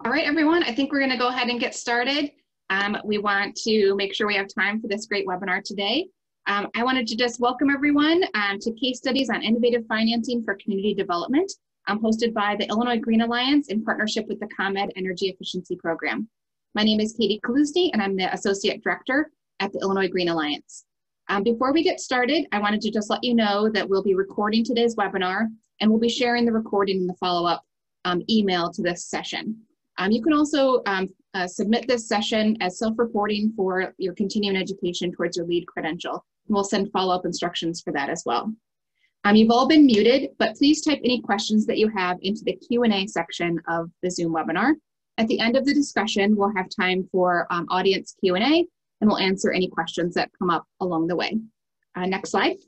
All right, everyone, I think we're going to go ahead and get started. We want to make sure we have time for this great webinar today. I wanted to just welcome everyone to Case Studies on Innovative Financing for Community Development, hosted by the Illinois Green Alliance in partnership with the ComEd Energy Efficiency Program. My name is Katie Kaluzny, and I'm the Associate Director at the Illinois Green Alliance. Before we get started, I wanted to just let you know that we'll be recording today's webinar, and we'll be sharing the recording in the follow-up email to this session. You can also submit this session as self-reporting for your continuing education towards your LEED credential. And we'll send follow-up instructions for that as well. You've all been muted, but please type any questions that you have into the Q&A section of the Zoom webinar. At the end of the discussion, we'll have time for audience Q&A, and we'll answer any questions that come up along the way. Next slide.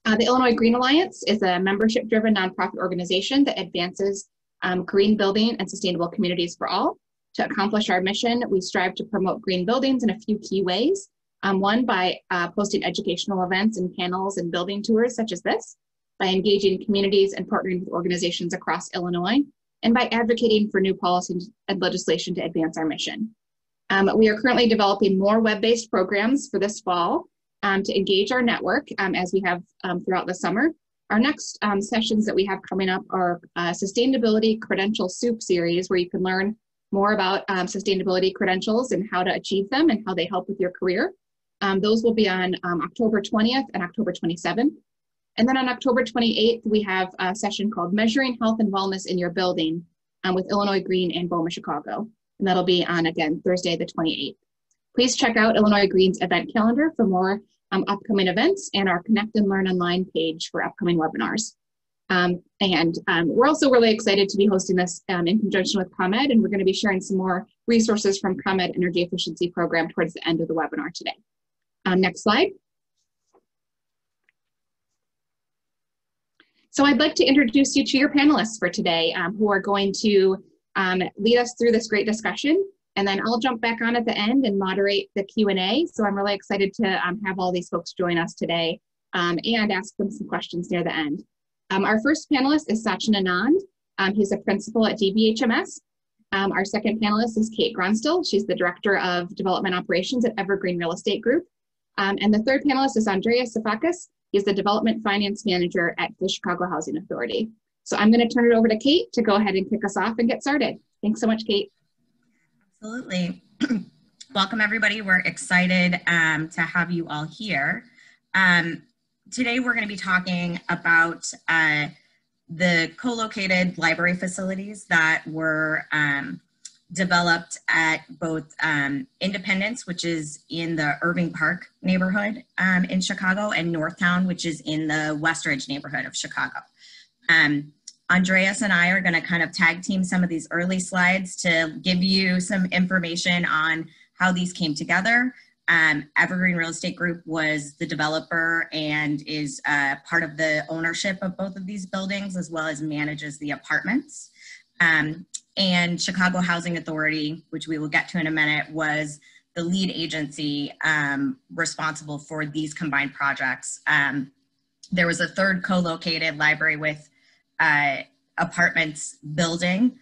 The Illinois Green Alliance is a membership-driven nonprofit organization that advances green building and sustainable communities for all. To accomplish our mission, we strive to promote green buildings in a few key ways. One, by posting educational events and panels and building tours such as this, by engaging communities and partnering with organizations across Illinois, and by advocating for new policies and legislation to advance our mission. We are currently developing more web-based programs for this fall to engage our network as we have throughout the summer. Our next sessions that we have coming up are Sustainability Credential Soup series, where you can learn more about sustainability credentials and how to achieve them and how they help with your career. Those will be on October 20th and October 27th. And then on October 28th, we have a session called Measuring Health and Wellness in Your Building with Illinois Green and BOMA Chicago. And that'll be on, again, Thursday the 28th. Please check out Illinois Green's event calendar for more upcoming events and our Connect and Learn Online page for upcoming webinars. We're also really excited to be hosting this in conjunction with ComEd, and we're going to be sharing some more resources from ComEd Energy Efficiency Program towards the end of the webinar today. Next slide. So I'd like to introduce you to your panelists for today who are going to lead us through this great discussion. And then I'll jump back on at the end and moderate the Q&A. So I'm really excited to have all these folks join us today and ask them some questions near the end. Our first panelist is Sachin Anand. He's a principal at DBHMS. Our second panelist is Kate Gronstil. She's the Director of Development Operations at Evergreen Real Estate Group. And the third panelist is Andreas Safakis. He's the Development Finance Manager at the Chicago Housing Authority. So I'm going to turn it over to Kate to go ahead and kick us off and get started. Thanks so much, Kate. Absolutely. Welcome, everybody. We're excited to have you all here. Today, we're going to be talking about the co-located library facilities that were developed at both Independence, which is in the Irving Park neighborhood in Chicago, and Northtown, which is in the Westridge neighborhood of Chicago. Andreas and I are going to kind of tag team some of these early slides to give you some information on how these came together. Evergreen Real Estate Group was the developer and is part of the ownership of both of these buildings, as well as manages the apartments. And Chicago Housing Authority, which we will get to in a minute, was the lead agency responsible for these combined projects. There was a third co-located library with apartments building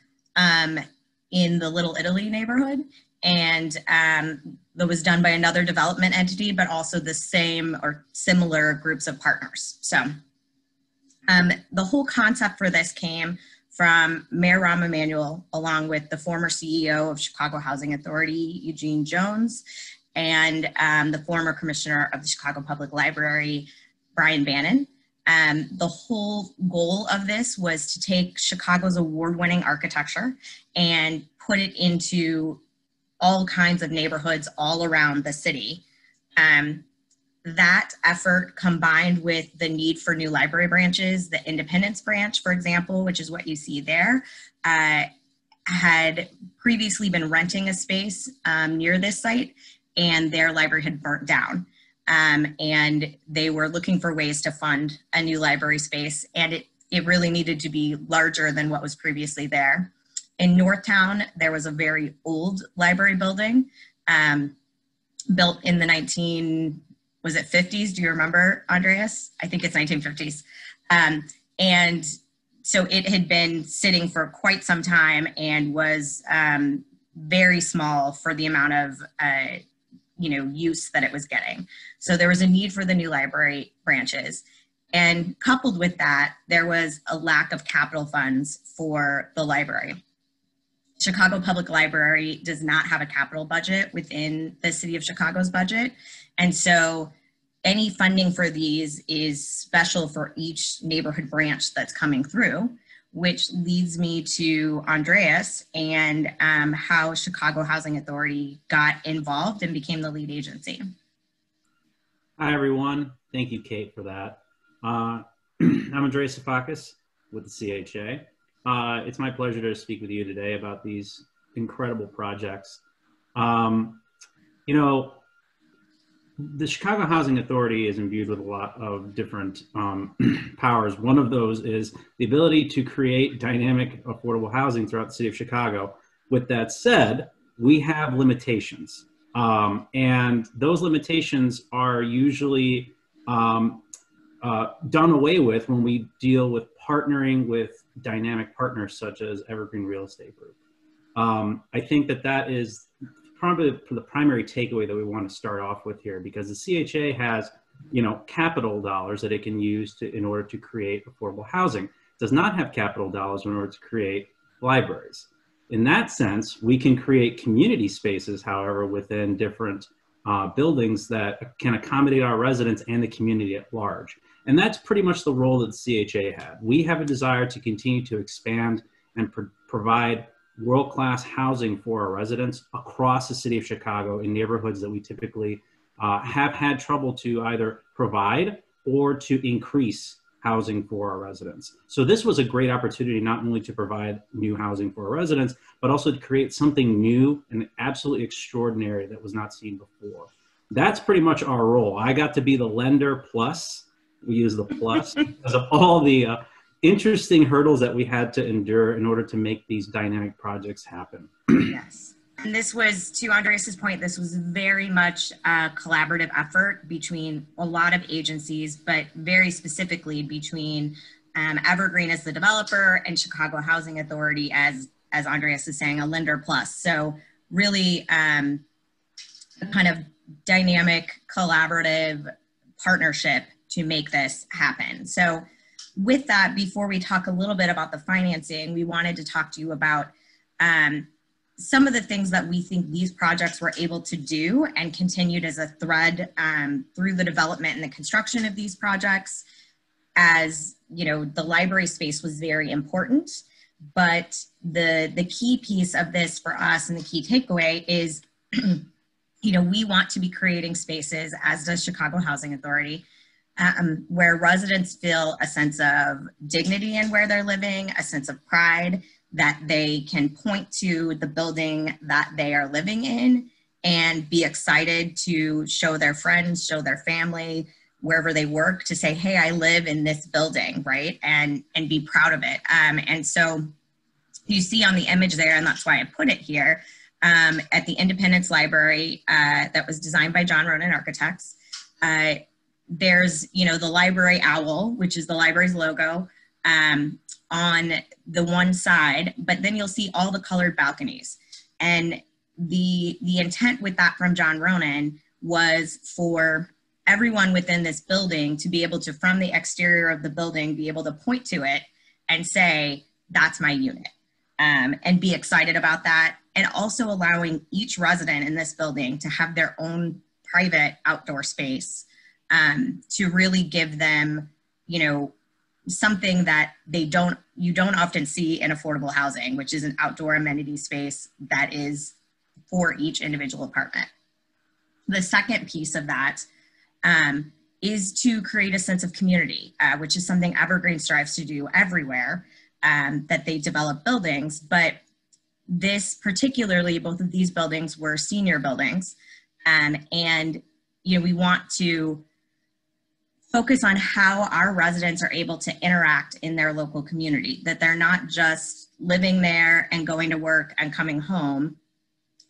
in the Little Italy neighborhood, and that was done by another development entity, but also the same or similar groups of partners. So the whole concept for this came from Mayor Rahm Emanuel, along with the former CEO of Chicago Housing Authority, Eugene Jones, and the former commissioner of the Chicago Public Library, Brian Bannon. The whole goal of this was to take Chicago's award-winning architecture and put it into all kinds of neighborhoods all around the city. That effort, combined with the need for new library branches, the Independence branch, for example, which is what you see there, had previously been renting a space near this site, and their library had burnt down. And they were looking for ways to fund a new library space, and it really needed to be larger than what was previously there. In Northtown, there was a very old library building built in the 50s? Do you remember, Andreas? I think it's 1950s. And So it had been sitting for quite some time and was very small for the amount of use that it was getting. So there was a need for the new library branches. And coupled with that, there was a lack of capital funds for the library. Chicago Public Library does not have a capital budget within the City of Chicago's budget. And so any funding for these is special for each neighborhood branch that's coming through, which leads me to Andreas and how Chicago Housing Authority got involved and became the lead agency. Hi, everyone. Thank you, Kate, for that. I'm Andreas Safakis with the CHA. It's my pleasure to speak with you today about these incredible projects. The Chicago Housing Authority is imbued with a lot of different powers. One of those is the ability to create dynamic, affordable housing throughout the city of Chicago. With that said, we have limitations. And those limitations are usually done away with when we deal with partnering with dynamic partners such as Evergreen Real Estate Group. I think that is probably the primary takeaway that we want to start off with here, because the CHA has, capital dollars that it can use in order to create affordable housing. It does not have capital dollars in order to create libraries. In that sense, we can create community spaces, however, within different buildings that can accommodate our residents and the community at large. And that's pretty much the role that the CHA had. We have a desire to continue to expand and provide world-class housing for our residents across the city of Chicago in neighborhoods that we typically have had trouble to either provide or to increase housing for our residents. So this was a great opportunity not only to provide new housing for our residents, but also to create something new and absolutely extraordinary that was not seen before. That's pretty much our role. I got to be the lender plus, we use the plus, because of all the interesting hurdles that we had to endure in order to make these dynamic projects happen. Yes. And this was, to Andreas's point, this was very much a collaborative effort between a lot of agencies, but very specifically between Evergreen as the developer and Chicago Housing Authority as Andreas is saying, a lender plus. So really a kind of dynamic, collaborative partnership to make this happen. So with that, before we talk a little bit about the financing, we wanted to talk to you about some of the things that we think these projects were able to do and continued as a thread through the development and the construction of these projects. As the library space was very important, but the key piece of this for us and the key takeaway is, we want to be creating spaces, as does Chicago Housing Authority, where residents feel a sense of dignity in where they're living, a sense of pride, that they can point to the building that they are living in and be excited to show their friends, show their family, wherever they work, to say, hey, I live in this building, right? And be proud of it. And so you see on the image there, and that's why I put it here, at the Independence Library that was designed by John Ronan Architects, there's, the library owl, which is the library's logo, on the one side, but then you'll see all the colored balconies. And the intent with that from John Ronan was for everyone within this building to be able to, from the exterior of the building, be able to point to it and say, that's my unit, and be excited about that. And also allowing each resident in this building to have their own private outdoor space to really give them, something that you don't often see in affordable housing, which is an outdoor amenity space that is for each individual apartment. The second piece of that is to create a sense of community, which is something Evergreen strives to do everywhere that they develop buildings. But this particularly, both of these buildings were senior buildings. And we want to focus on how our residents are able to interact in their local community, that they're not just living there and going to work and coming home.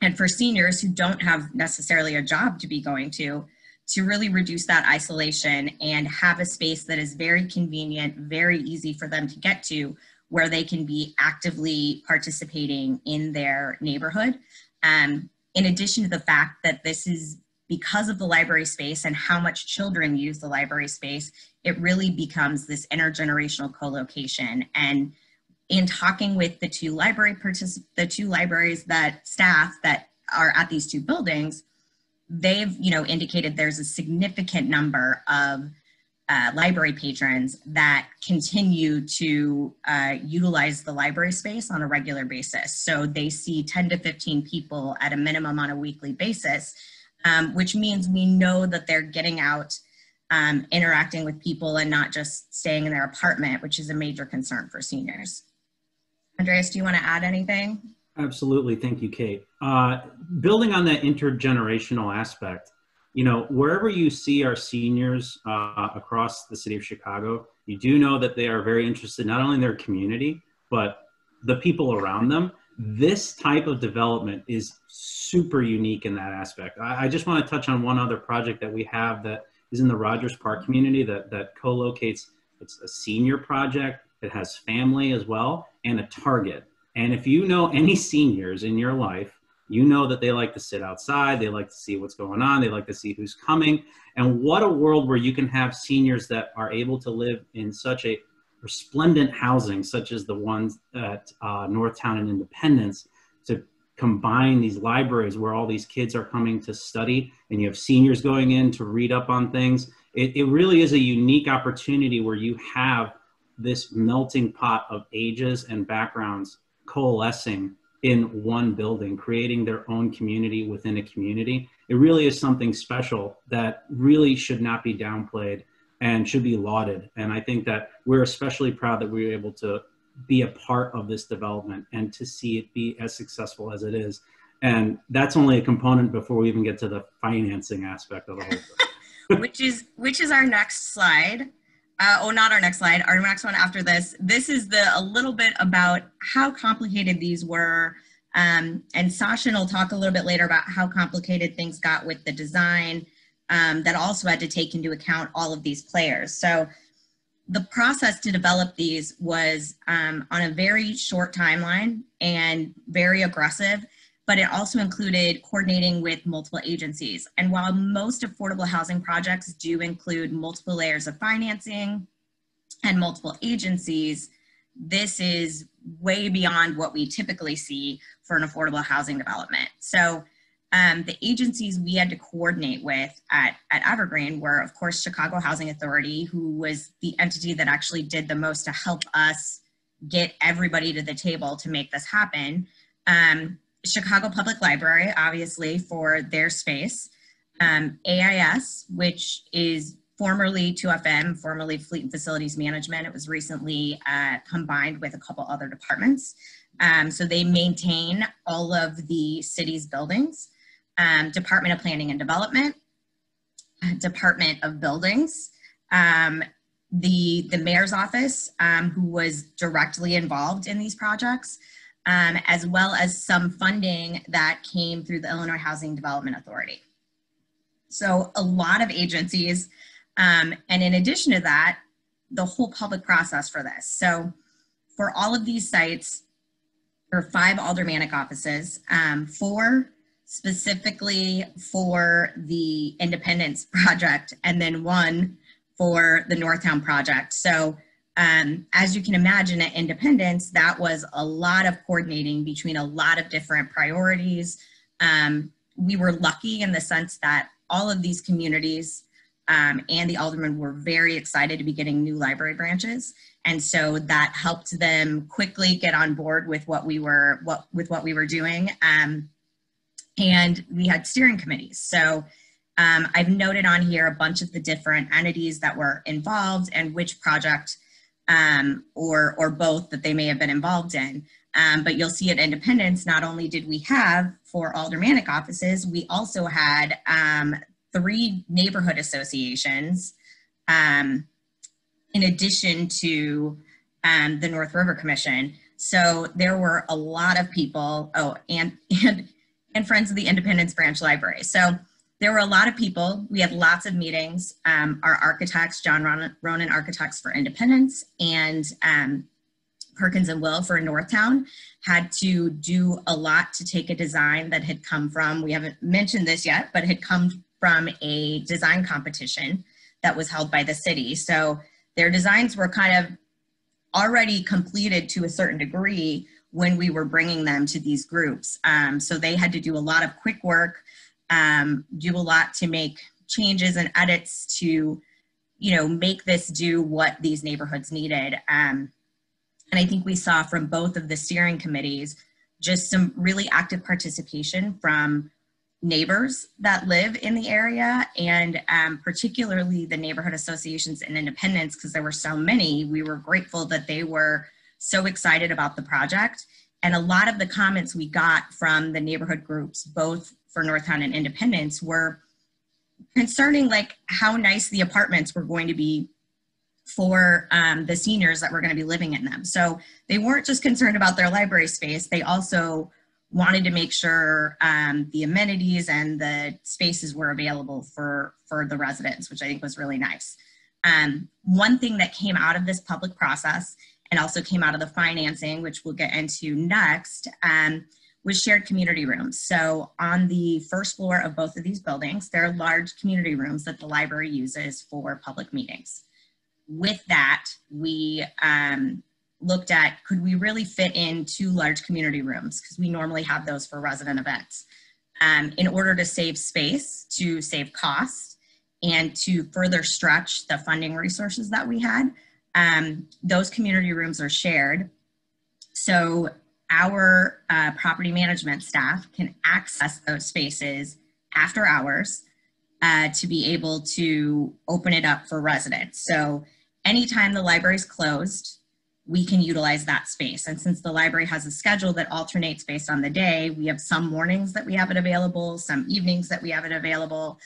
And for seniors who don't have necessarily a job to be going to to really reduce that isolation and have a space that is very convenient, very easy for them to get to, where they can be actively participating in their neighborhood. In addition to the fact that this is because of the library space and how much children use the library space, it really becomes this intergenerational co-location. And in talking with the two libraries that staff that are at these two buildings, they've indicated there's a significant number of library patrons that continue to utilize the library space on a regular basis. So they see 10 to 15 people at a minimum on a weekly basis, which means we know that they're getting out, interacting with people and not just staying in their apartment, which is a major concern for seniors. Andreas, do you want to add anything? Absolutely. Thank you, Kate. Building on that intergenerational aspect, wherever you see our seniors across the city of Chicago, you do know that they are very interested not only in their community, but the people around them. This type of development is super unique in that aspect. I just want to touch on one other project that we have that is in the Rogers Park community that co-locates. It's a senior project. It has family as well and a Target. And if you know any seniors in your life, you know that they like to sit outside, they like to see what's going on, they like to see who's coming. And what a world where you can have seniors that are able to live in such a resplendent housing, such as the ones at Northtown and Independence, to combine these libraries where all these kids are coming to study, and you have seniors going in to read up on things. It really is a unique opportunity where you have this melting pot of ages and backgrounds coalescing in one building, creating their own community within a community. It really is something special that really should not be downplayed and should be lauded. And I think that we're especially proud that we were able to be a part of this development and to see it be as successful as it is. And that's only a component before we even get to the financing aspect of the whole thing. which is our next slide. Not our next slide, our next one after this. This is a little bit about how complicated these were. And Sachin will talk a little bit later about how complicated things got with the design that also had to take into account all of these players. So the process to develop these was on a very short timeline and very aggressive, but it also included coordinating with multiple agencies. And while most affordable housing projects do include multiple layers of financing and multiple agencies, this is way beyond what we typically see for an affordable housing development. So the agencies we had to coordinate with at Evergreen were, of course, Chicago Housing Authority, who was the entity that actually did the most to help us get everybody to the table to make this happen. Chicago Public Library, obviously, for their space. AIS, which is formerly 2FM, formerly Fleet and Facilities Management. It was recently combined with a couple other departments. So they maintain all of the city's buildings. Department of Planning and Development, Department of Buildings, the mayor's office, who was directly involved in these projects, as well as some funding that came through the Illinois Housing Development Authority. So a lot of agencies, and in addition to that, the whole public process for this. So for all of these sites, there are 5 aldermanic offices, 4 specifically for the Independence project, and then 1 for the Northtown project. So as you can imagine, at Independence, that was a lot of coordinating between a lot of different priorities. We were lucky in the sense that all of these communities and the aldermen were very excited to be getting new library branches. And so that helped them quickly get on board with what we were doing. And we had steering committees. So I've noted on here a bunch of the different entities that were involved and which project or both that they may have been involved in. But you'll see at Independence, not only did we have 4 aldermanic offices, we also had 3 neighborhood associations in addition to the North River Commission. So there were a lot of people, and Friends of the Independence Branch Library. So there were a lot of people. We had lots of meetings. Our architects, John Ronan Architects for Independence and Perkins and Will for Northtown, had to do a lot to take a design that had come from, we haven't mentioned this yet, but had come from a design competition that was held by the city. So their designs were kind of already completed to a certain degree when we were bringing them to these groups. So they had to do a lot of quick work, do a lot to make changes and edits to, you know, make this do what these neighborhoods needed. And I think we saw from both of the steering committees just some really active participation from neighbors that live in the area, and particularly the neighborhood associations and independents, because there were so many. We were grateful that they were so excited about the project. And a lot of the comments we got from the neighborhood groups, both for Northtown and Independence, were concerning like how nice the apartments were going to be for the seniors that were going to be living in them. So they weren't just concerned about their library space, they also wanted to make sure the amenities and the spaces were available for the residents, which I think was really nice. One thing that came out of this public process and also came out of the financing, which we'll get into next, was shared community rooms. So on the first floor of both of these buildings, there are large community rooms that the library uses for public meetings. With that, we looked at, could we really fit in 2 large community rooms? Because we normally have those for resident events. In order to save space, to save costs, and to further stretch the funding resources that we had, those community rooms are shared. So our property management staff can access those spaces after hours to be able to open it up for residents. So anytime the library's closed, we can utilize that space. And since the library has a schedule that alternates based on the day, we have some mornings that we have it available, some evenings that we have it available,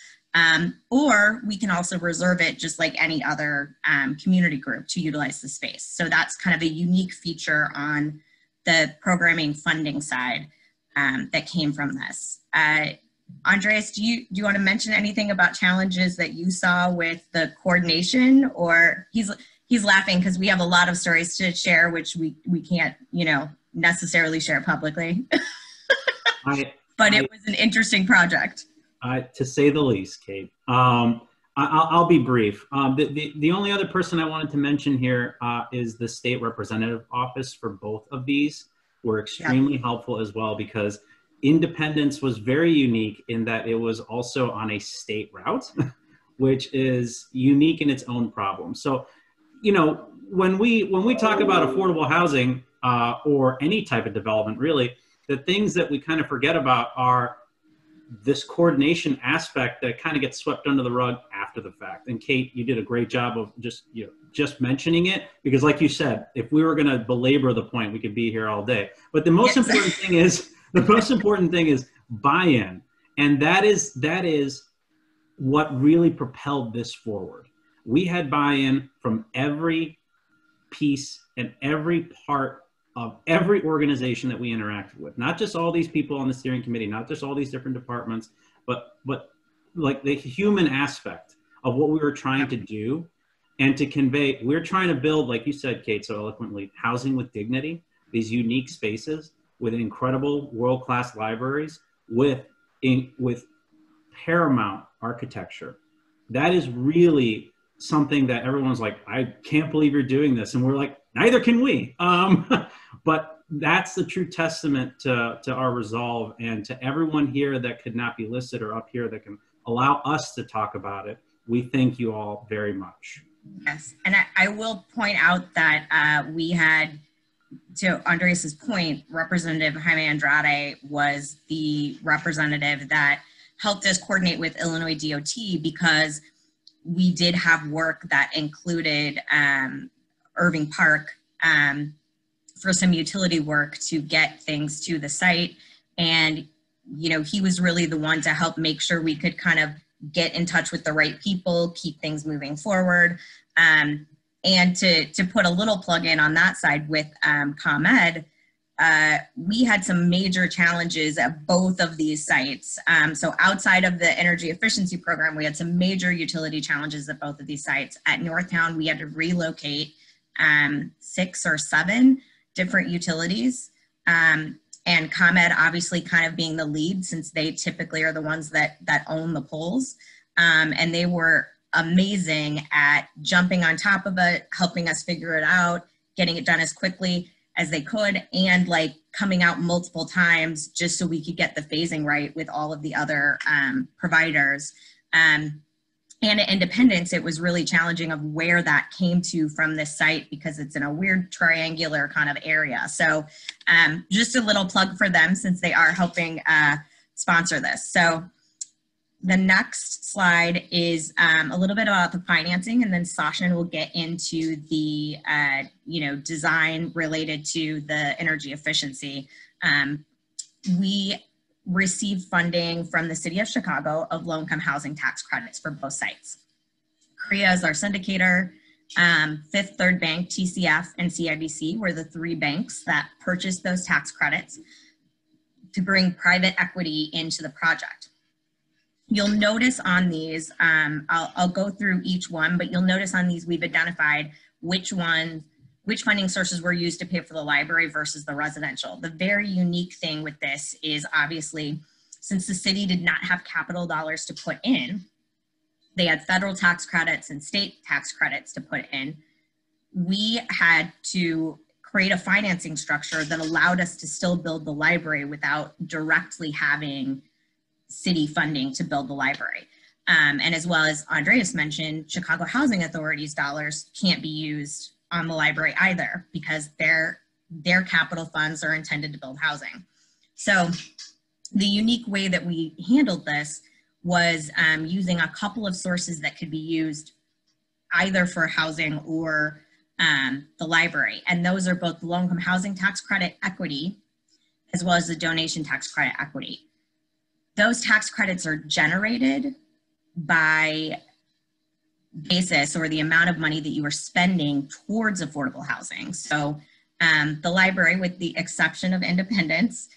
or we can also reserve it just like any other community group to utilize the space. So that's kind of a unique feature on the programming funding side that came from this. Andreas, do you want to mention anything about challenges that you saw with the coordination? Or he's laughing because we have a lot of stories to share, which we can't, you know, necessarily share publicly. But it was an interesting project. To say the least, Kate. I'll be brief. The only other person I wanted to mention here is the state representative office for both of these. Were extremely helpful as well, because Independence was very unique in that it was also on a state route, which is unique in its own problem. So, you know, when we talk about affordable housing or any type of development, really, the things that we kind of forget about are this coordination aspect that kind of gets swept under the rug after the fact. And Kate, you did a great job of just mentioning it, because like you said, if we were going to belabor the point, we could be here all day. But the most important thing is buy-in. And that is what really propelled this forward. We had buy-in from every piece and every part of every organization that we interacted with, not just all these people on the steering committee, not just all these different departments, but like the human aspect of what we were trying to do and to convey. We're trying to build, like you said, Kate, so eloquently, housing with dignity, these unique spaces with incredible world-class libraries with paramount architecture. That is really something that everyone's like, I can't believe you're doing this. And we're like, neither can we. But that's the true testament to our resolve, and to everyone here that could not be listed or up here that can allow us to talk about it. We thank you all very much. Yes, and I will point out that we had, to Andreas's point, Representative Jaime Andrade was the representative that helped us coordinate with Illinois DOT, because we did have work that included Irving Park for some utility work to get things to the site. And, you know, he was really the one to help make sure we could kind of get in touch with the right people, keep things moving forward. And to put a little plug in on that side with ComEd, we had some major challenges at both of these sites. So outside of the energy efficiency program, we had some major utility challenges at both of these sites. At Northtown, we had to relocate 6 or 7 different utilities. And ComEd obviously kind of being the lead, since they typically are the ones that own the poles. And they were amazing at jumping on top of it, helping us figure it out, getting it done as quickly as they could, and like coming out multiple times just so we could get the phasing right with all of the other providers. And at Independence, it was really challenging of where that came to from this site, because it's in a weird triangular kind of area. So just a little plug for them, since they are helping sponsor this. So the next slide is a little bit about the financing, and then Sachin will get into the design related to the energy efficiency. We received funding from the City of Chicago of low-income housing tax credits for both sites. CREA is our syndicator. Fifth Third Bank, TCF, and CIBC were the 3 banks that purchased those tax credits to bring private equity into the project. You'll notice on these, I'll go through each one, but you'll notice on these we've identified which funding sources were used to pay for the library versus the residential. The very unique thing with this is, obviously, since the city did not have capital dollars to put in, they had federal tax credits and state tax credits to put in. We had to create a financing structure that allowed us to still build the library without directly having city funding to build the library. And as well as Andreas mentioned, Chicago Housing Authority's dollars can't be used on the library either, because their capital funds are intended to build housing. So the unique way that we handled this was using a couple of sources that could be used either for housing or the library. And those are both the low-income housing tax credit equity, as well as the donation tax credit equity. Those tax credits are generated by basis, or the amount of money that you are spending towards affordable housing. So the library, with the exception of Independence,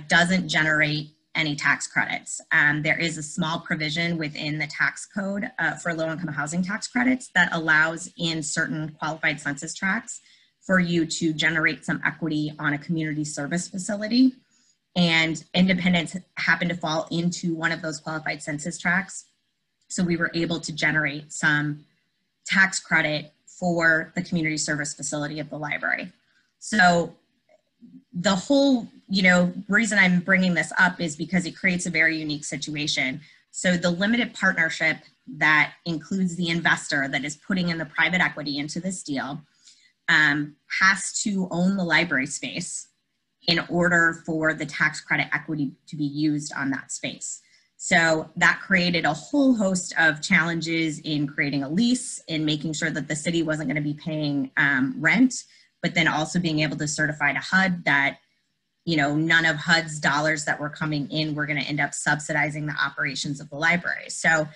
doesn't generate any tax credits. There is a small provision within the tax code for low-income housing tax credits that allows, in certain qualified census tracts, for you to generate some equity on a community service facility. And Independence happened to fall into one of those qualified census tracts. So we were able to generate some tax credit for the community service facility of the library. So the whole, reason I'm bringing this up is because it creates a very unique situation. So the limited partnership that includes the investor that is putting in the private equity into this deal has to own the library space in order for the tax credit equity to be used on that space. So that created a whole host of challenges in creating a lease, in making sure that the city wasn't going to be paying rent, but then also being able to certify to HUD that, none of HUD's dollars that were coming in were going to end up subsidizing the operations of the library. So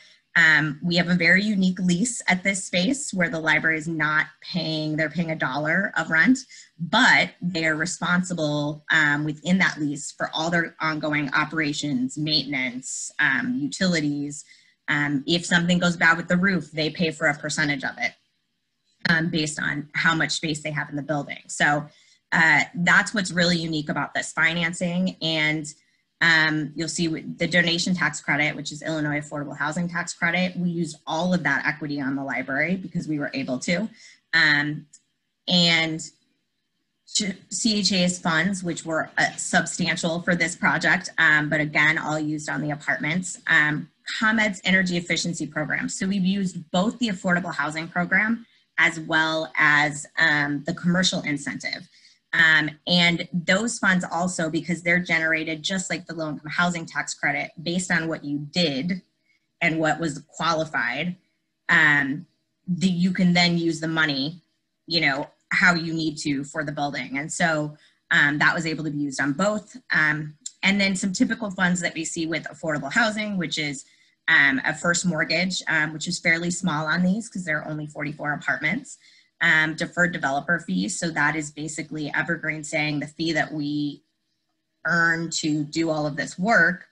we have a very unique lease at this space where the library is not paying, they're paying $1 of rent, but they are responsible within that lease for all their ongoing operations, maintenance, utilities. If something goes bad with the roof, they pay for a percentage of it based on how much space they have in the building. So that's what's really unique about this financing. And you'll see the donation tax credit, which is Illinois Affordable Housing Tax Credit. We used all of that equity on the library because we were able to. And CHA's funds, which were substantial for this project, but again, all used on the apartments. ComEd's energy efficiency program. So we've used both the affordable housing program as well as the commercial incentive. And those funds also, because they're generated just like the low-income housing tax credit based on what you did and what was qualified, you can then use the money, how you need to for the building. And so that was able to be used on both. And then some typical funds that we see with affordable housing, which is a first mortgage, which is fairly small on these because there are only 44 apartments. deferred developer fees. So that is basically Evergreen saying the fee that we earn to do all of this work,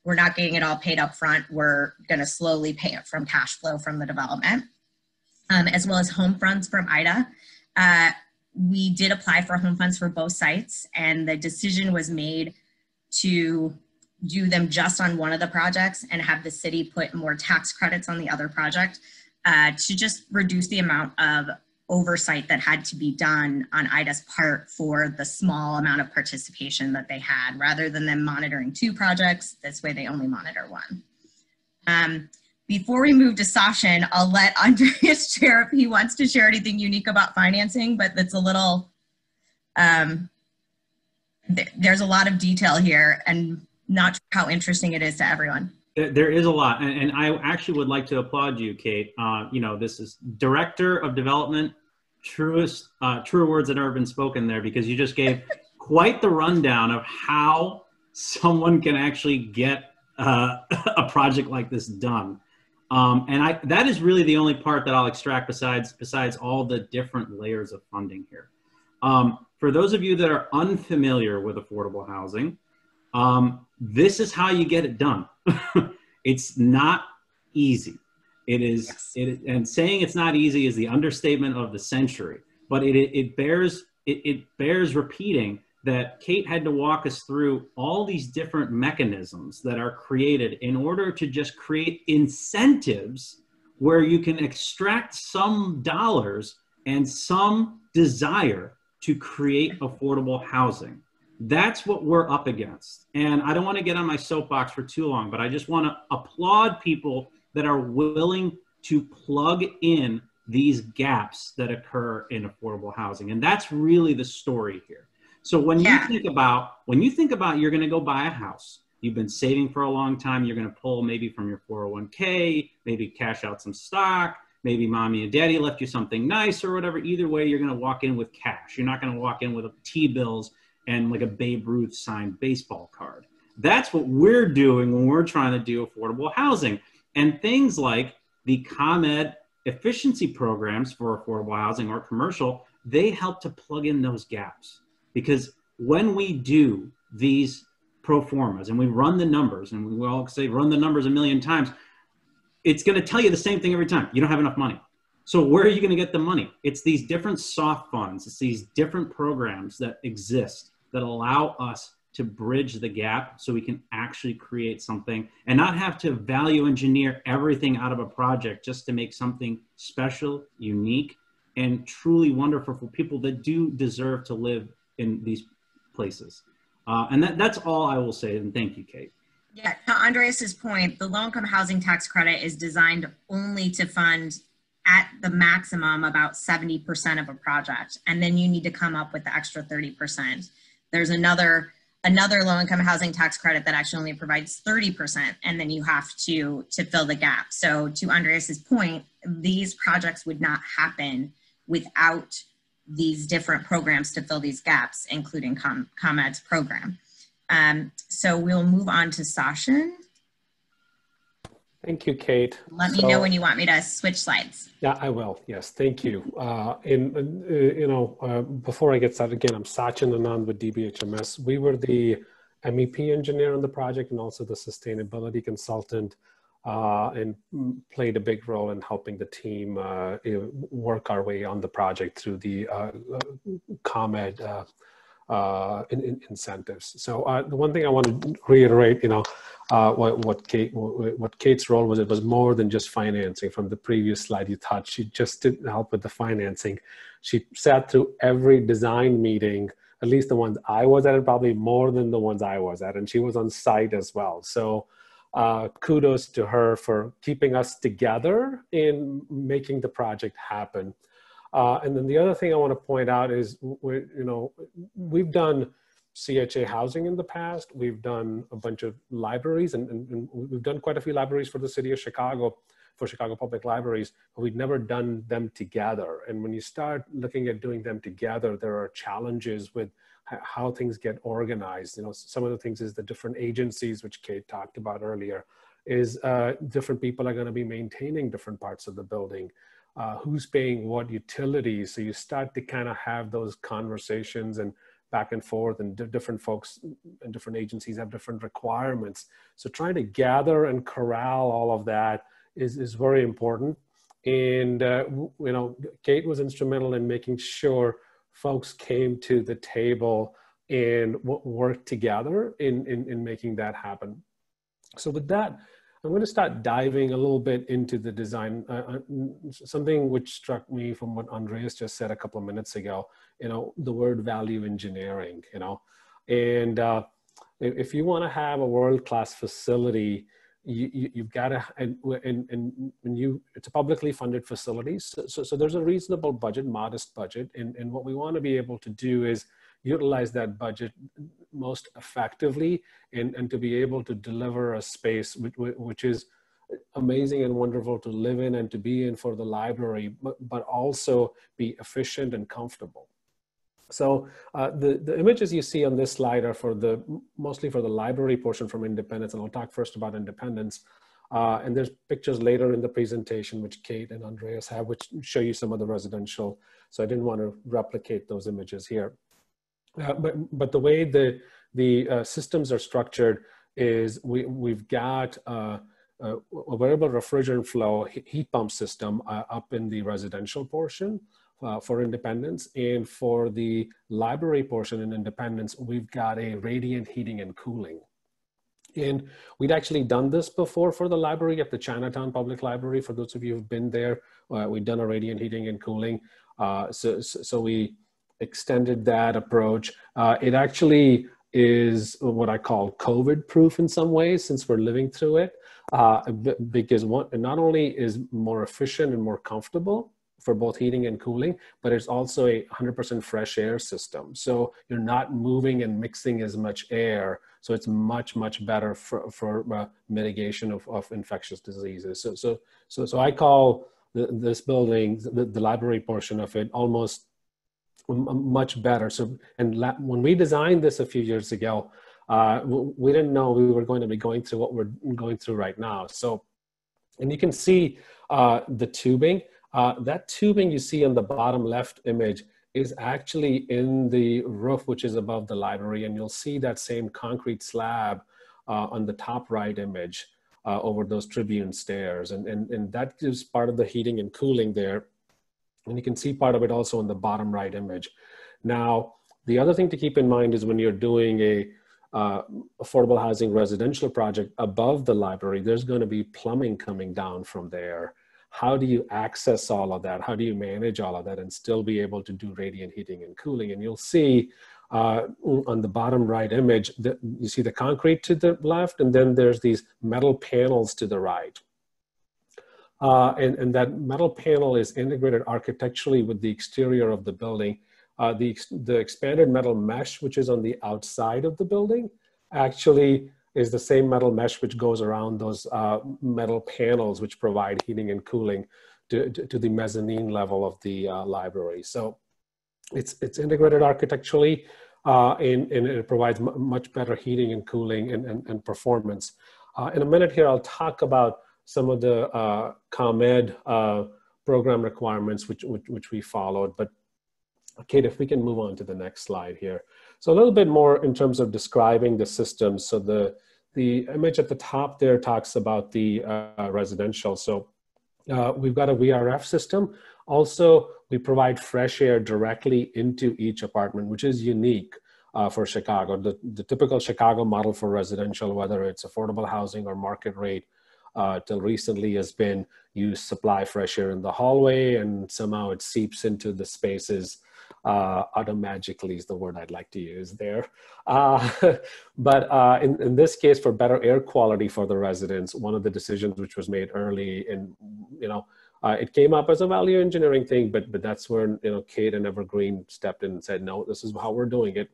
we're not getting it all paid up front. We're going to slowly pay it from cash flow from the development, as well as home funds from IDA. We did apply for home funds for both sites, and the decision was made to do them just on one of the projects and have the city put more tax credits on the other project to just reduce the amount of oversight that had to be done on IDA's part for the small amount of participation that they had. Rather than them monitoring 2 projects, this way they only monitor 1. Before we move to Sachin, I'll let Andreas share if he wants to share anything unique about financing, but that's a little, there's a lot of detail here and not sure how interesting it is to everyone. There is a lot, and I actually would like to applaud you, Kate. You know, this is Director of Development, truer words that have ever been spoken there, because you just gave quite the rundown of how someone can actually get a project like this done. And that is really the only part that I'll extract besides all the different layers of funding here. For those of you that are unfamiliar with affordable housing, this is how you get it done. It's not easy. It is, yes. And saying it's not easy is the understatement of the century. But it bears repeating that Kate had to walk us through all these different mechanisms that are created in order to just create incentives where you can extract some dollars and some desire to create affordable housing. That's what we're up against. And I don't want to get on my soapbox for too long, but I just want to applaud people that are willing to plug in these gaps that occur in affordable housing. And that's really the story here. So when you think about you're going to go buy a house, you've been saving for a long time, you're going to pull maybe from your 401k, maybe cash out some stock, maybe mommy and daddy left you something nice or whatever. Either way, you're going to walk in with cash. You're not going to walk in with T-bills and like a Babe Ruth signed baseball card. That's what we're doing when we're trying to do affordable housing. And things like the ComEd efficiency programs for affordable housing or commercial, they help to plug in those gaps. Because when we do these pro formas and we run the numbers, and we all say run the numbers a million times, it's going to tell you the same thing every time. You don't have enough money. So where are you going to get the money? It's these different soft funds. It's these different programs that exist that allow us to bridge the gap so we can actually create something and not have to value engineer everything out of a project just to make something special, unique, and truly wonderful for people that do deserve to live in these places. And that's all I will say. And thank you, Kate. Yeah, to Andreas's point, the low-income housing tax credit is designed only to fund at the maximum about 70% of a project. And then you need to come up with the extra 30%. There's another low-income housing tax credit that actually only provides 30%, and then you have to fill the gap. So to Andreas's point, these projects would not happen without these different programs to fill these gaps, including ComEd's program. So we'll move on to Sachin. Thank you, Kate. Let me know when you want me to switch slides. Yeah, I will. Yes, thank you. Before I get started again, I'm Sachin Anand with DBHMS. We were the MEP engineer on the project and also the sustainability consultant, and played a big role in helping the team work our way on the project through the ComEd incentives. So the one thing I want to reiterate, what Kate's role was, it was more than just financing. From the previous slide you touched, she just didn't help with the financing. She sat through every design meeting, at least the ones I was at, and probably more than the ones I was at, and she was on site as well. So kudos to her for keeping us together in making the project happen. And then the other thing I want to point out is, we've done CHA housing in the past. We've done a bunch of libraries, and we've done quite a few libraries for the city of Chicago, for Chicago Public Libraries, but we've never done them together. And when you start looking at doing them together, there are challenges with how things get organized. Some of the things is the different agencies, which Kate talked about earlier, is different people are going to be maintaining different parts of the building. who's paying what utilities. So you start to kind of have those conversations and back and forth, and different folks and different agencies have different requirements. So trying to gather and corral all of that is very important. And, you know, Kate was instrumental in making sure folks came to the table and worked together in making that happen. So with that, I'm going to start diving a little bit into the design. Something which struck me from what Andreas just said a couple of minutes ago, you know, the word value engineering, you know, and if you want to have a world-class facility, you've got to, and when it's a publicly funded facility, so there's a reasonable budget, modest budget, and what we want to be able to do is utilize that budget most effectively, and to be able to deliver a space which is amazing and wonderful to live in and to be in for the library, but also be efficient and comfortable. So the images you see on this slide are mostly for the library portion from Independence, and I'll talk first about Independence. And there's pictures later in the presentation which Kate and Andreas have, which show you some of the residential. So I didn't want to replicate those images here. But the way the systems are structured is we've got a variable refrigerant flow heat pump system up in the residential portion for Independence, and for the library portion in Independence, we've got a radiant heating and cooling. And we'd actually done this before for the library at the Chinatown Public Library. For those of you who've been there, we've done a radiant heating and cooling. So we extended that approach. It actually is what I call COVID proof in some ways, since we're living through it, because it not only is more efficient and more comfortable for both heating and cooling, but it's also a 100% fresh air system. So you're not moving and mixing as much air. So it's much, much better for mitigation of infectious diseases. So I call this building, the library portion of it, almost much better. So, and when we designed this a few years ago, we didn't know we were going to be going through what we're going through right now. So, and you can see the tubing. That tubing you see on the bottom left image is actually in the roof, which is above the library. And you'll see that same concrete slab on the top right image over those tribune stairs. And that gives part of the heating and cooling there. And you can see part of it also in the bottom right image. Now, the other thing to keep in mind is when you're doing a affordable housing residential project above the library, there's going to be plumbing coming down from there. How do you access all of that? How do you manage all of that and still be able to do radiant heating and cooling? And you'll see on the bottom right image, you see the concrete to the left, and then there's these metal panels to the right. And that metal panel is integrated architecturally with the exterior of the building. The expanded metal mesh, which is on the outside of the building, actually is the same metal mesh which goes around those metal panels which provide heating and cooling to the mezzanine level of the library. So it's integrated architecturally, and it provides much better heating and cooling and performance. In a minute here, I'll talk about some of the ComEd program requirements which we followed. But Kate, if we can move on to the next slide here. So a little bit more in terms of describing the system. So the image at the top there talks about the residential. So we've got a VRF system. Also, we provide fresh air directly into each apartment, which is unique for Chicago. The typical Chicago model for residential, whether it's affordable housing or market rate, till recently has been you supply fresh air in the hallway and somehow it seeps into the spaces automagically is the word I'd like to use there. But in this case, for better air quality for the residents, one of the decisions which was made early in, it came up as a value engineering thing, but that's where, Kate and Evergreen stepped in and said, no, this is how we're doing it.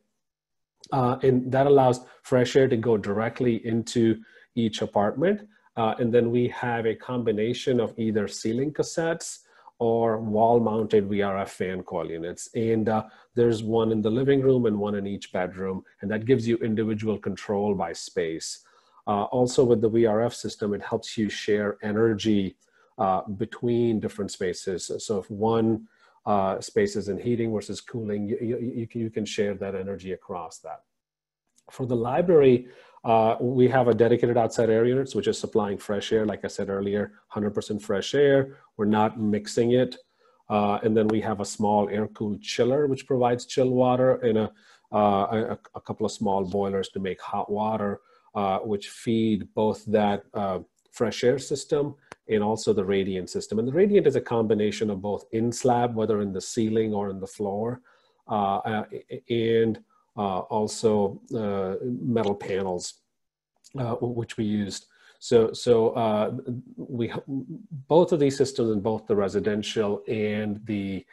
And that allows fresh air to go directly into each apartment. And then we have a combination of either ceiling cassettes or wall-mounted VRF fan coil units. And there's one in the living room and one in each bedroom, and that gives you individual control by space. Also with the VRF system, it helps you share energy between different spaces. So if one space is in heating versus cooling, you can share that energy across that. For the library, we have a dedicated outside air units, which is supplying fresh air. Like I said earlier, 100% fresh air. We're not mixing it. And then we have a small air-cooled chiller, which provides chilled water, and a couple of small boilers to make hot water, which feed both that fresh air system and also the radiant system. And the radiant is a combination of both in slab, whether in the ceiling or in the floor, and also metal panels, which we used. So we both of these systems in both the residential and the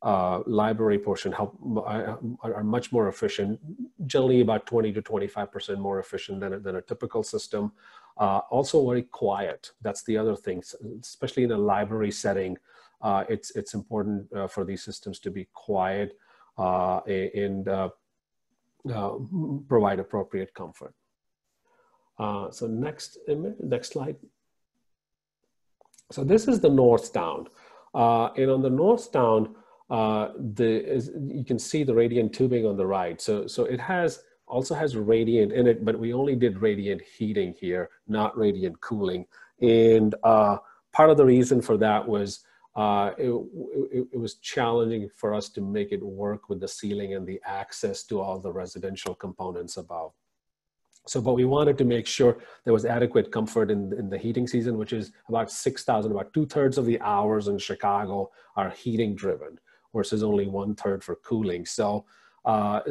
library portion are much more efficient, generally about 20 to 25% more efficient than a typical system. Also very quiet. That's the other thing, especially in a library setting. It's important for these systems to be quiet and provide appropriate comfort. So next slide. So this is the north down. And on the north down, you can see the radiant tubing on the right. So it also has radiant in it, but we only did radiant heating here, not radiant cooling. And part of the reason for that was it was challenging for us to make it work with the ceiling and the access to all the residential components above. So, but we wanted to make sure there was adequate comfort in the heating season, which is about 6,000, about 2/3 of the hours in Chicago are heating driven versus only 1/3 for cooling. So,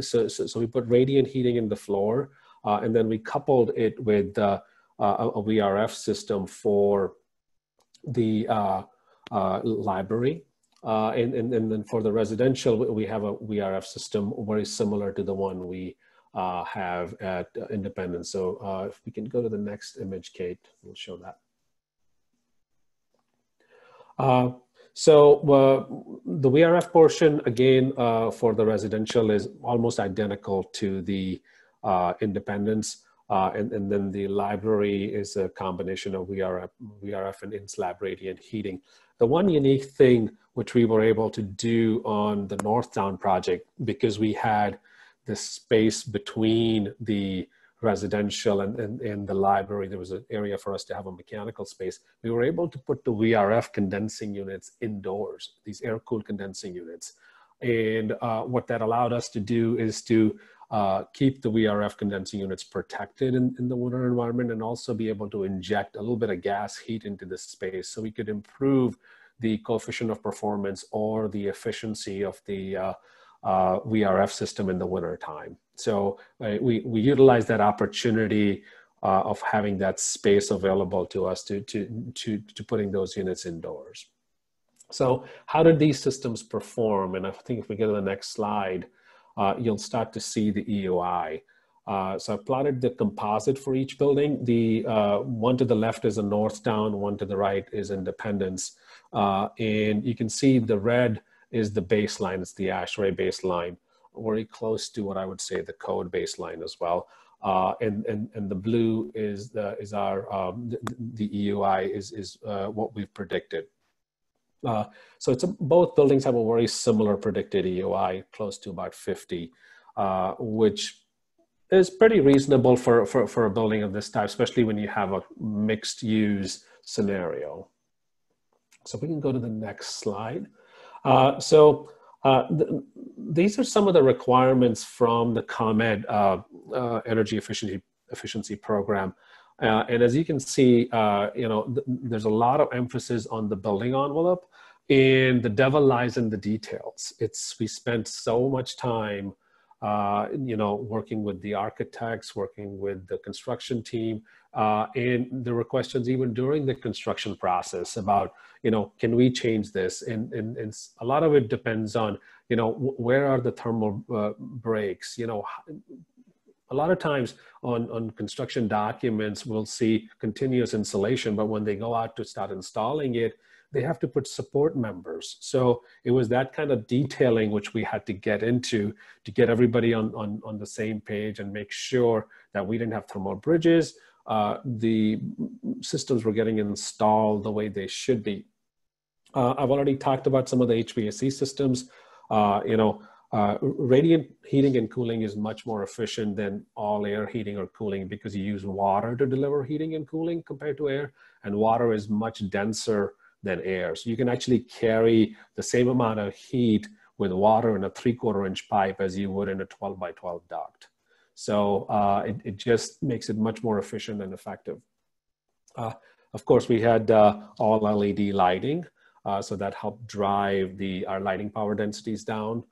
so we put radiant heating in the floor, and then we coupled it with a VRF system for the library. And then for the residential, we have a VRF system very similar to the one we have at Independence. So if we can go to the next image, Kate, we'll show that. So the VRF portion, again, for the residential is almost identical to the Independence. And then the library is a combination of VRF and in-slab radiant heating. The one unique thing which we were able to do on the Northtown project, because we had this space between the residential and the library, there was an area for us to have a mechanical space. We were able to put the VRF condensing units indoors, these air-cooled condensing units. And what that allowed us to do is to keep the VRF condensing units protected in the winter environment, and also be able to inject a little bit of gas heat into the space so we could improve the coefficient of performance or the efficiency of the VRF system in the winter time. So we utilized that opportunity of having that space available to us to putting those units indoors. So how did these systems perform? And I think if we go to the next slide, you'll start to see the EOI. So I plotted the composite for each building. The one to the left is a Northtown, one to the right is Independence. And you can see the red is the baseline, it's the ASHRAE baseline, very close to what I would say the code baseline as well. And the blue is our, the EOI is what we've predicted. So both buildings have a very similar predicted EOI, close to about 50, which is pretty reasonable for a building of this type, especially when you have a mixed use scenario. So we can go to the next slide. These are some of the requirements from the ComEd energy efficiency program. And as you can see, there's a lot of emphasis on the building envelope, and the devil lies in the details. We spent so much time, working with the architects, working with the construction team, and there were questions even during the construction process about, can we change this? And a lot of it depends on, where are the thermal breaks? A lot of times on construction documents, we'll see continuous insulation, but when they go out to start installing it, they have to put support members. So it was that kind of detailing which we had to get into to get everybody on the same page and make sure that we didn't have thermal bridges, the systems were getting installed the way they should be. I've already talked about some of the HVAC systems. Radiant heating and cooling is much more efficient than all air heating or cooling because you use water to deliver heating and cooling compared to air, and water is much denser than air. So you can actually carry the same amount of heat with water in a 3/4 inch pipe as you would in a 12 by 12 duct. So it just makes it much more efficient and effective. Of course, we had all LED lighting, so that helped drive our lighting power densities down.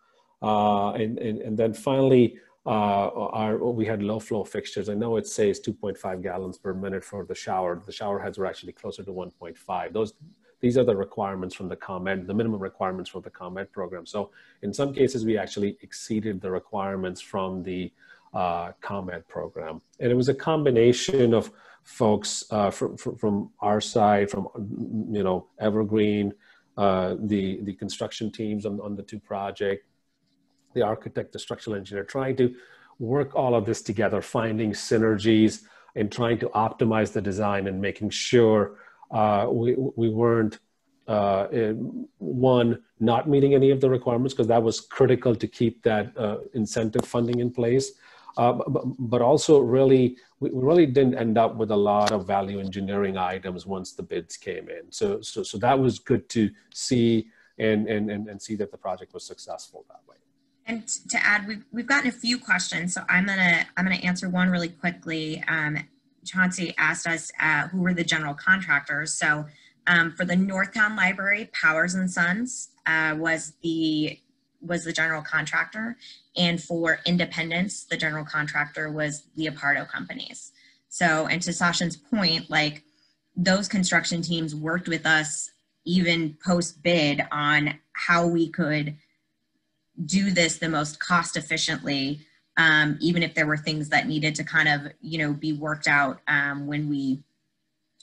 And then finally, we had low flow fixtures. I know it says 2.5 gallons per minute for the shower. The shower heads were actually closer to 1.5. These are the requirements from the ComEd, the minimum requirements for the ComEd program. So in some cases, we actually exceeded the requirements from the ComEd program. And it was a combination of folks from our side, from Evergreen, the construction teams on the two projects, the architect, the structural engineer, trying to work all of this together, finding synergies and trying to optimize the design and making sure we weren't, not meeting any of the requirements, because that was critical to keep that incentive funding in place. But also we really didn't end up with a lot of value engineering items once the bids came in. So that was good to see and see that the project was successful that way. And to add, we've gotten a few questions, so I'm gonna answer one really quickly. Chauncey asked us who were the general contractors. So for the Northtown Library, Powers and Sons was the general contractor, and for Independence, the general contractor was Leopardo Companies. So, and to Sachin's point, like those construction teams worked with us even post bid on how we could do this the most cost efficiently, even if there were things that needed to kind of, be worked out when we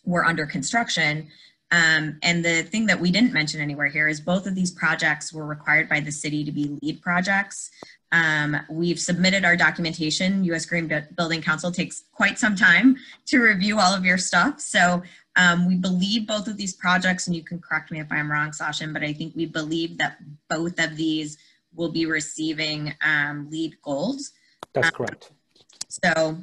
were under construction. And the thing that we didn't mention anywhere here is both of these projects were required by the city to be LEED projects. We've submitted our documentation. U.S. Green Building Council takes quite some time to review all of your stuff. So we believe both of these projects, and you can correct me if I'm wrong, Sachin, but I think we believe that both of these will be receiving LEED Gold. That's correct. So,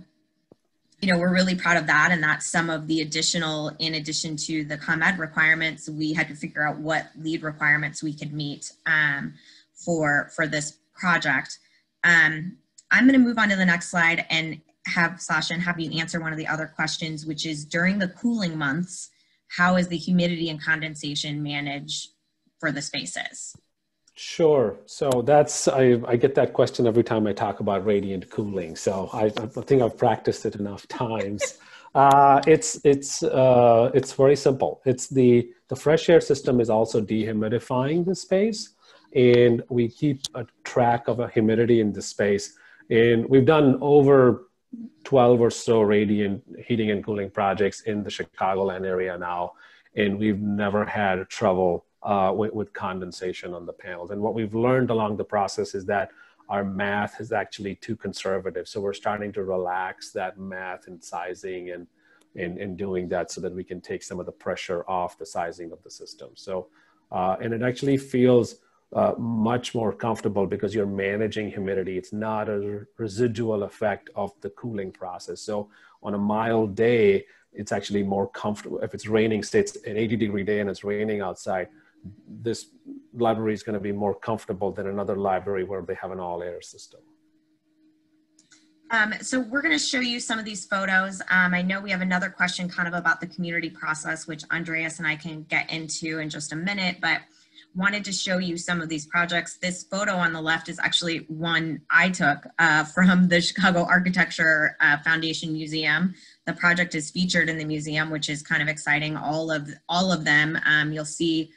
we're really proud of that. And that's some of the additional, in addition to the ComEd requirements, we had to figure out what LEED requirements we could meet for this project. I'm going to move on to the next slide and have Sachin have you answer one of the other questions, which is during the cooling months, how is the humidity and condensation managed for the spaces? Sure. So I get that question every time I talk about radiant cooling. So I think I've practiced it enough times. It's very simple. It's the fresh air system is also dehumidifying the space, and we keep a track of a humidity in the space. And we've done over 12 or so radiant heating and cooling projects in the Chicagoland area now, and we've never had trouble with condensation on the panels. And what we've learned along the process is that our math is actually too conservative. So we're starting to relax that math and sizing and doing that so that we can take some of the pressure off the sizing of the system. So, and it actually feels much more comfortable because you're managing humidity. It's not a residual effect of the cooling process. So on a mild day, it's actually more comfortable. If it's raining, say it's an 80-degree day and it's raining outside, this library is going to be more comfortable than another library where they have an all-air system. So we're going to show you some of these photos. I know we have another question kind of about the community process, which Andreas and I can get into in just a minute, but wanted to show you some of these projects. This photo on the left is actually one I took from the Chicago Architecture Foundation Museum. The project is featured in the museum, which is kind of exciting. All of them, you'll see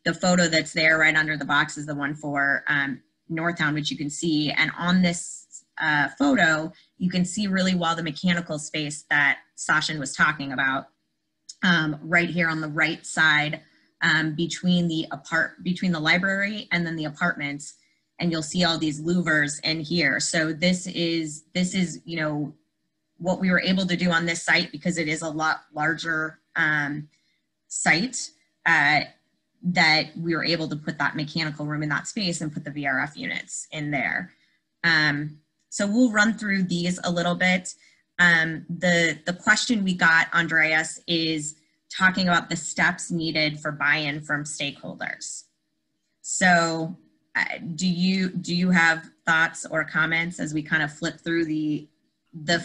the photo that's there right under the box is the one for Northtown, which you can see. And on this photo, you can see really well the mechanical space that Sachin was talking about right here on the right side between the library and then the apartments. And you'll see all these louvers in here. So this is what we were able to do on this site, because it is a lot larger site, that we were able to put that mechanical room in that space and put the VRF units in there. So we'll run through these a little bit. The question we got, Andreas, is talking about the steps needed for buy-in from stakeholders. So do you have thoughts or comments as we kind of flip through the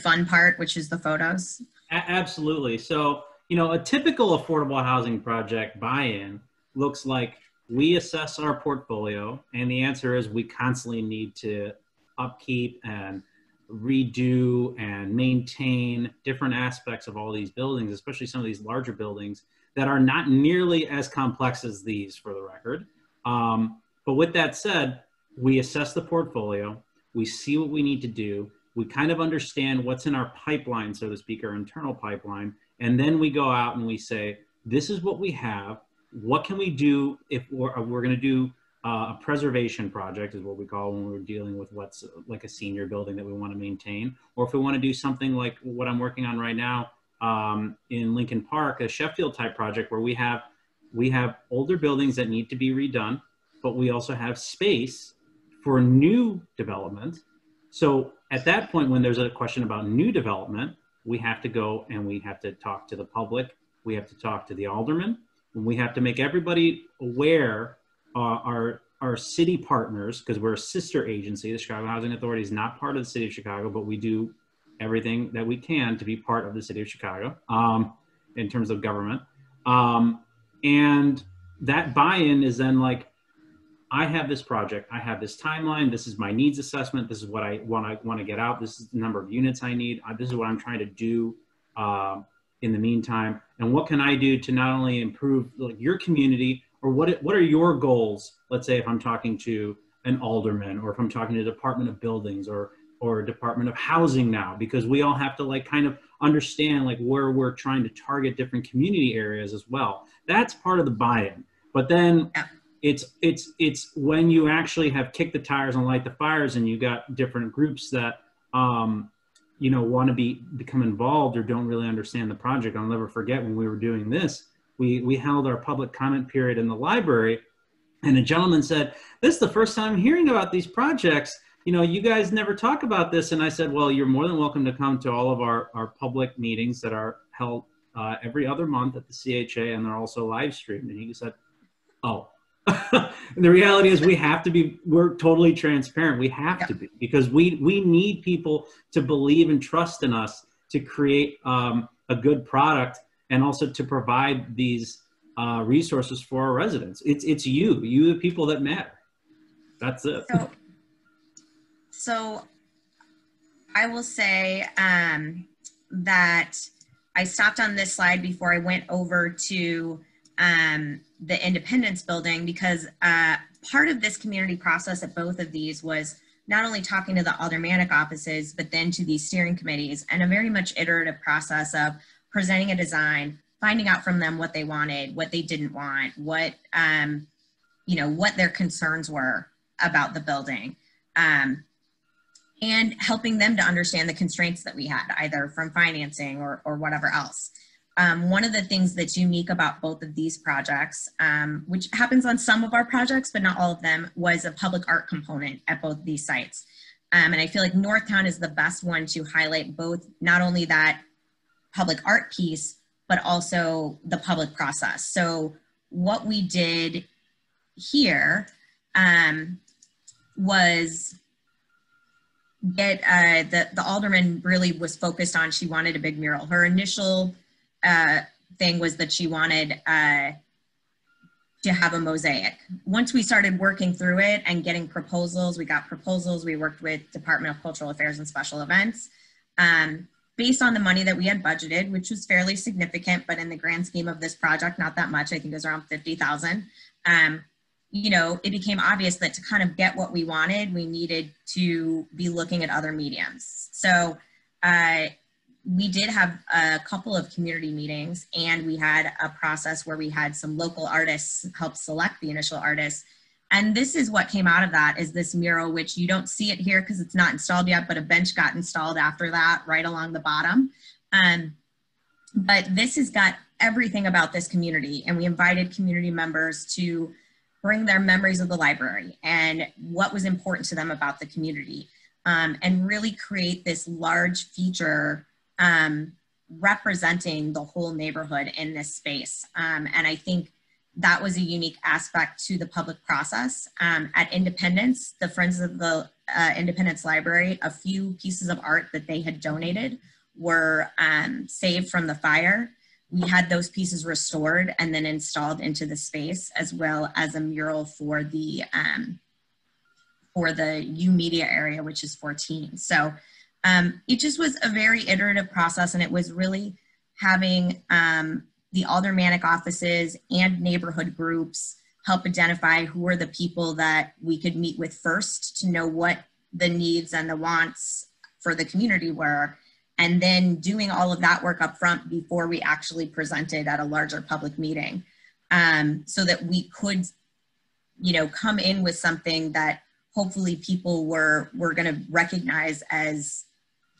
fun part, which is the photos? Absolutely. So, you know, a typical affordable housing project buy-in looks like we assess our portfolio, and the answer is we constantly need to upkeep and redo and maintain different aspects of all these buildings, especially some of these larger buildings that are not nearly as complex as these, for the record. But with that said, we assess the portfolio, we see what we need to do, we kind of understand what's in our pipeline, so to speak, our internal pipeline, and then we go out and we say, this is what we have, what can we do if we're going to do a preservation project, is what we call when we're dealing with what's like a senior building that we want to maintain, or if we want to do something like what I'm working on right now in Lincoln Park, a Sheffield type project where we have older buildings that need to be redone, but we also have space for new development. So at that point, when there's a question about new development, we have to go and we have to talk to the public, we have to talk to the aldermen, and we have to make everybody aware. Our city partners, because we're a sister agency, the Chicago Housing Authority is not part of the city of Chicago, but we do everything that we can to be part of the city of Chicago in terms of government. And that buy-in is then like, I have this project, I have this timeline, this is my needs assessment, this is what I want to get out, this is the number of units I need, this is what I'm trying to do in the meantime, and what can I do to not only improve like your community, or what are your goals? Let's say if I'm talking to an alderman, or if I'm talking to the Department of Buildings or Department of Housing now, because we all have to like kind of understand like where we're trying to target different community areas as well. That's part of the buy-in. But then it's when you actually have kicked the tires and light the fires, and you got different groups that you know, want to become involved or don't really understand the project. I'll never forget when we were doing this. We held our public comment period in the library, and a gentleman said, this is the first time I'm hearing about these projects. You know, you guys never talk about this. And I said, well, you're more than welcome to come to all of our public meetings that are held every other month at the CHA, and they're also live streamed. And he said, oh. And the reality is we're totally transparent. We have to be, because we need people to believe and trust in us to create a good product, and also to provide these resources for our residents. It's you the people that matter. That's it. So I will say that I stopped on this slide before I went over to the Independence Building, because part of this community process at both of these was not only talking to the aldermanic offices, but then to these steering committees, and a very much iterative process of presenting a design, finding out from them what they wanted, what they didn't want, what, you know, what their concerns were about the building, and helping them to understand the constraints that we had, either from financing or whatever else. One of the things that's unique about both of these projects, which happens on some of our projects, but not all of them, was a public art component at both these sites. And I feel like Northtown is the best one to highlight both, not only that public art piece, but also the public process. So what we did here was get, the alderman really was focused on, she wanted a big mural. Her initial thing was that she wanted to have a mosaic. Once we started working through it and getting proposals, we got proposals, we worked with Department of Cultural Affairs and Special Events. Based on the money that we had budgeted, which was fairly significant, but in the grand scheme of this project, not that much. I think it was around $50,000. You know, it became obvious that to kind of get what we wanted, we needed to be looking at other mediums. So we did have a couple of community meetings, and we had a process where we had some local artists help select the initial artists. And this is what came out of that, is this mural, which you don't see it here because it's not installed yet, but a bench got installed after that right along the bottom. But this has got everything about this community, and we invited community members to bring their memories of the library and what was important to them about the community, and really create this large feature representing the whole neighborhood in this space. And I think that was a unique aspect to the public process. At Independence, the Friends of the Independence Library, a few pieces of art that they had donated were saved from the fire. We had those pieces restored and then installed into the space, as well as a mural for the U Media area, which is 14. So it just was a very iterative process, and it was really having the aldermanic offices and neighborhood groups help identify who are the people that we could meet with first to know what the needs and the wants for the community were, and then doing all of that work up front before we actually presented at a larger public meeting, so that we could, you know, come in with something that hopefully people were going to recognize as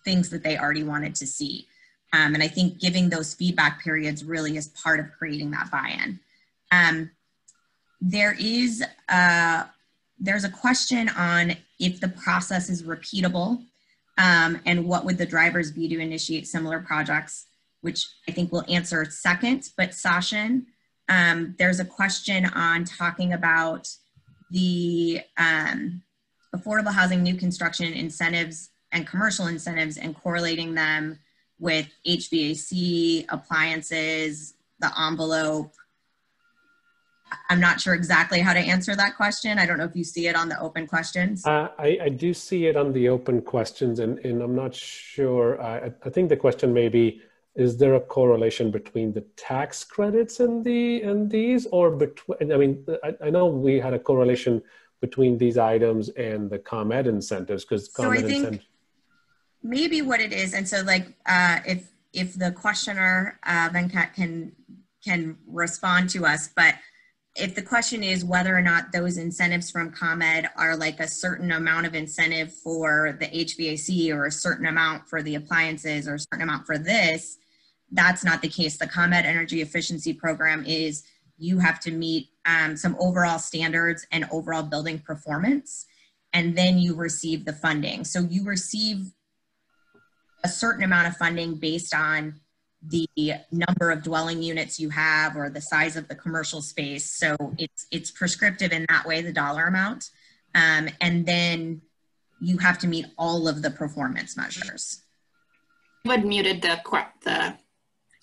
things that they already wanted to see. And I think giving those feedback periods really is part of creating that buy-in. There's a question on if the process is repeatable, and what would the drivers be to initiate similar projects, which I think we'll answer second. But Sachin, there's a question on talking about the affordable housing new construction incentives and commercial incentives and correlating them with HVAC, appliances, the envelope. I'm not sure exactly how to answer that question. I don't know if you see it on the open questions. I do see it on the open questions, and I'm not sure. I think the question may be, is there a correlation between the tax credits and these, or between, I mean, I know we had a correlation between these items and the ComEd incentives, because ComEd incentives. Maybe what it is, and so like if the questioner Venkat can respond to us, but if the question is whether or not those incentives from ComEd are like a certain amount of incentive for the HVAC or a certain amount for the appliances or a certain amount for this, that's not the case. The ComEd Energy Efficiency Program is you have to meet some overall standards and overall building performance, and then you receive the funding. So you receive a certain amount of funding based on the number of dwelling units you have or the size of the commercial space. So it's prescriptive in that way, the dollar amount. And then you have to meet all of the performance measures. You had muted the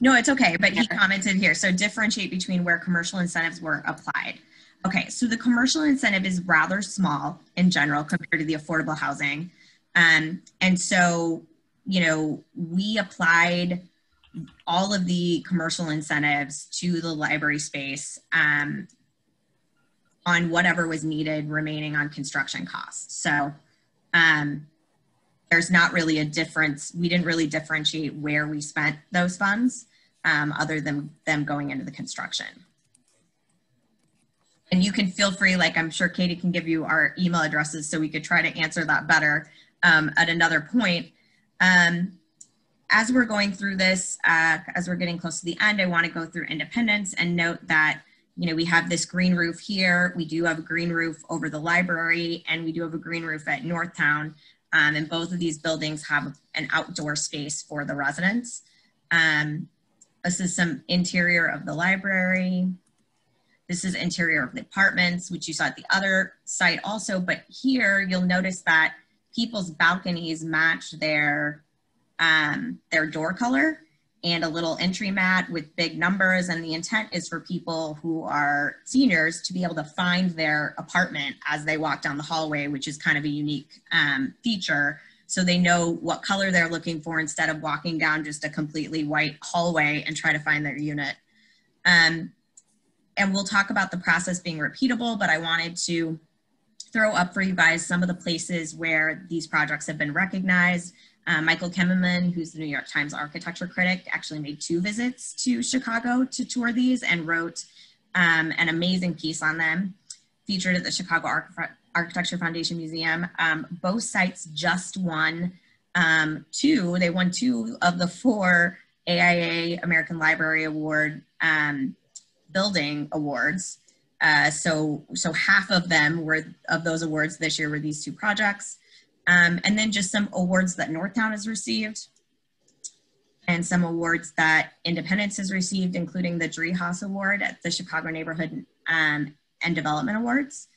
No, it's okay, but he commented here. So differentiate between where commercial incentives were applied. Okay, so the commercial incentive is rather small in general compared to the affordable housing. And so, you know, we applied all of the commercial incentives to the library space on whatever was needed remaining on construction costs. So there's not really a difference. We didn't really differentiate where we spent those funds other than them going into the construction. And you can feel free, like I'm sure Katie can give you our email addresses so we could try to answer that better at another point. As we're going through this, as we're getting close to the end, I want to go through Independence and note that, you know, we have this green roof here. We do have a green roof over the library, and we do have a green roof at Northtown. And both of these buildings have an outdoor space for the residents. This is some interior of the library. This is interior of the apartments, which you saw at the other site also. But here you'll notice that people's balconies match their door color and a little entry mat with big numbers. And the intent is for people who are seniors to be able to find their apartment as they walk down the hallway, which is kind of a unique feature. So they know what color they're looking for instead of walking down just a completely white hallway and try to find their unit. And we'll talk about the process being repeatable, but I wanted to throw up for you guys some of the places where these projects have been recognized. Michael Kimmelman, who's the New York Times architecture critic, actually made 2 visits to Chicago to tour these and wrote an amazing piece on them. featured at the Chicago Architecture Foundation Museum. Both sites just won they won 2 of the 4 AIA American Library Award building awards. So half of them of those awards this year were these 2 projects. And then just some awards that Northtown has received and some awards that Independence has received, including the Driehaus Award at the Chicago Neighborhood and Development Awards.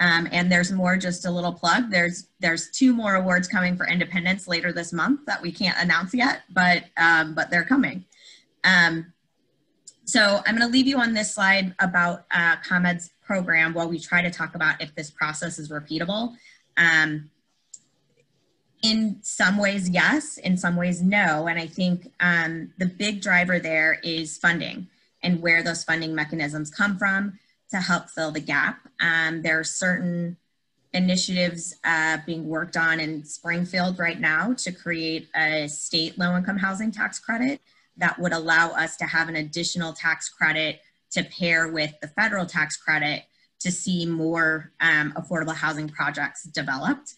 And there's more, just a little plug. There's 2 more awards coming for Independence later this month that we can't announce yet, but they're coming. So I'm going to leave you on this slide about ComEd's program while we try to talk about if this process is repeatable. In some ways, yes. In some ways, no. And I think the big driver there is funding and where those funding mechanisms come from to help fill the gap. There are certain initiatives being worked on in Springfield right now to create a state low-income housing tax credit that would allow us to have an additional tax credit to pair with the federal tax credit to see more affordable housing projects developed.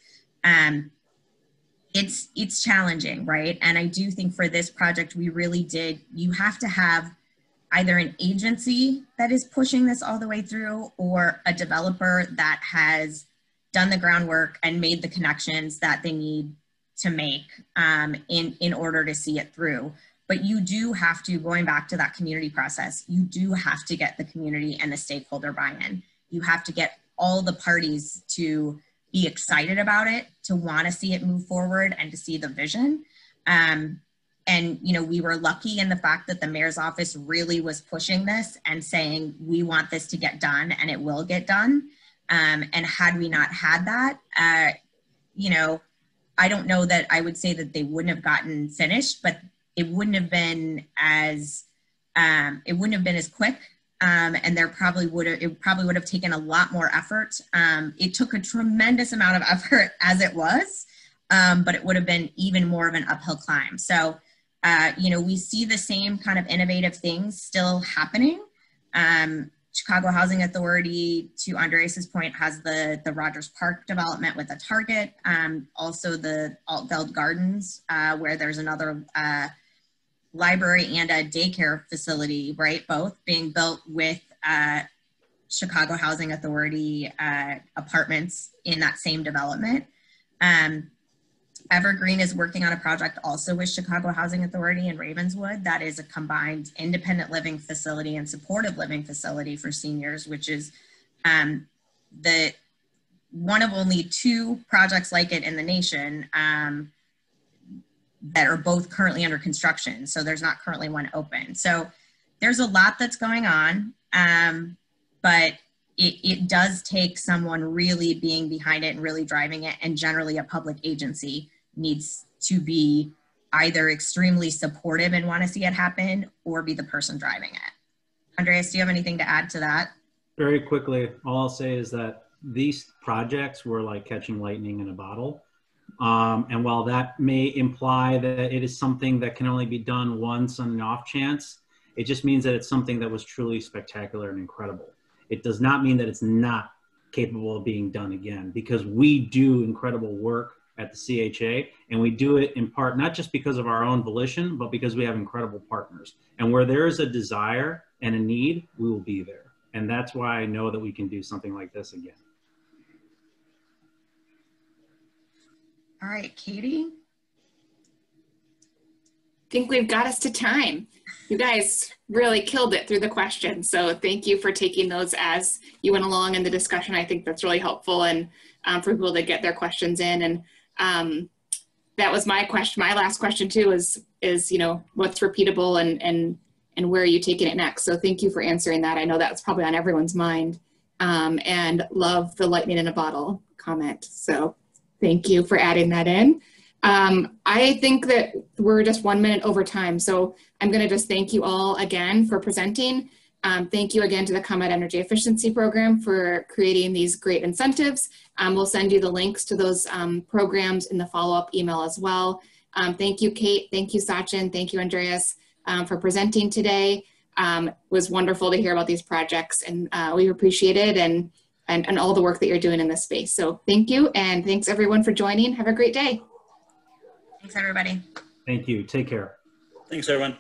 It's challenging, right? And I do think for this project, you have to have either an agency that is pushing this all the way through or a developer that has done the groundwork and made the connections that they need to make in order to see it through. But you do have to, going back to that community process, you do have to get the community and the stakeholder buy-in. You have to get all the parties to be excited about it, to want to see it move forward and to see the vision. And, you know, we were lucky in the fact that the mayor's office really was pushing this and saying, we want this to get done and it will get done. And had we not had that, you know, I don't know that I would say that they wouldn't have gotten finished, but it wouldn't have been as quick. And it probably would have taken a lot more effort. It took a tremendous amount of effort as it was, but it would have been even more of an uphill climb. So, you know, we see the same kind of innovative things still happening. Chicago Housing Authority, to Andreas's point, has the Rogers Park development with a Target. Also the Altveld Gardens, where there's another library and a daycare facility, right? Both being built with Chicago Housing Authority apartments in that same development. Evergreen is working on a project also with Chicago Housing Authority in Ravenswood that is a combined independent living facility and supportive living facility for seniors, which is the one of only 2 projects like it in the nation that are both currently under construction. So there's not currently one open. So there's a lot that's going on, but it does take someone really being behind it and really driving it, and generally a public agency needs to be either extremely supportive and want to see it happen or be the person driving it. Andreas, do you have anything to add to that? Very quickly, all I'll say is that these projects were like catching lightning in a bottle. And while that may imply that it is something that can only be done once on an off chance, it just means that it's something that was truly spectacular and incredible. It does not mean that it's not capable of being done again, because we do incredible work at the CHA, and we do it in part not just because of our own volition, but because we have incredible partners. And where there is a desire and a need, we will be there. And that's why I know that we can do something like this again. All right, Katie. I think we've got us to time. You guys really killed it through the questions. So thank you for taking those as you went along in the discussion. I think that's really helpful, and for people to get their questions in. And that was my question. My last question too is you know, what's repeatable and where are you taking it next? So thank you for answering that. I know that's probably on everyone's mind, and love the lightning in a bottle comment. So thank you for adding that in. I think that we're just 1 minute over time. So I'm going to just thank you all again for presenting. Thank you again to the ComEd Energy Efficiency Program for creating these great incentives. We'll send you the links to those programs in the follow-up email as well. Thank you, Kate. Thank you, Sachin. Thank you, Andreas, for presenting today. It was wonderful to hear about these projects, and we appreciate it. And and all the work that you're doing in this space. So thank you, and thanks everyone for joining. Have a great day. Thanks, everybody. Thank you. Take care. Thanks, everyone.